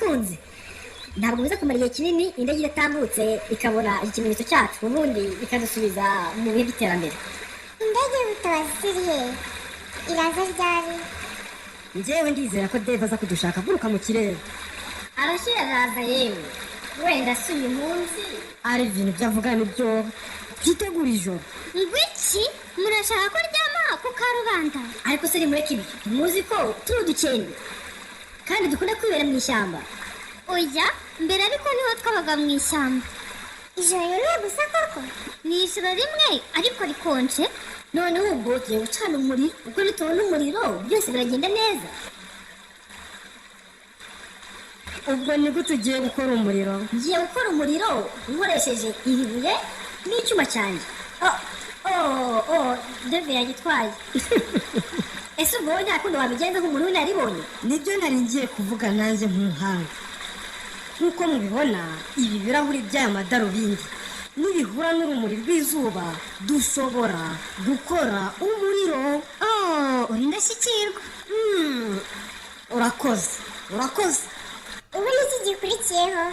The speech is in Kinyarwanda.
birakunze. Ntabwo biza kumara igihe kinini indege iratambutse ikabona ikimenyetso cyacu ubundi ikadusubiza mu bihe by'iterambere. Indege y'ubutabazi ziri he? Iraza ryari? Njyewe ndizera ko Dave aza kudushaka aguruka mu kirere. Arashyira araza yewe. Wenda si uyu munsi. Ari ibintu byavuga nibyo. Twitegura ijoro. Ngwiki murashaka ko ryama ku karubanda? Ariko se rimureke ibi. Muzi ko turi udukende. Kandi dukunda kwibera mu ishyamba. Oya, mbere ariko niho twabaga mu ishyamba. Ijoro rimwe gusa koko? Ni ijoro rimwe ariko rikonje. Noneho ubwo tugiye gucana umuriro. Ubwo nitubona umuriro byose biragenda neza. Ubwo nibwo tugiye gukora umuriro. Ngiye gukora umuriro nkoresheje iri buye n'icyuma cyanjye. Dave yagitwaye. Ese ubwo wowe nta kundi wabigenza nk'umuntu w'inaribonye? Nibyo nari ngiye kuvuga nanjye nk'umuhanga. Nk'uko mubibona ibi birahuri by'aya madarubindi nibihura n'urumuri rw'izuba dushobora gukora umuriro. Uri indashyikirwa. Urakoze. Ubu ni iki gikurikiyeho?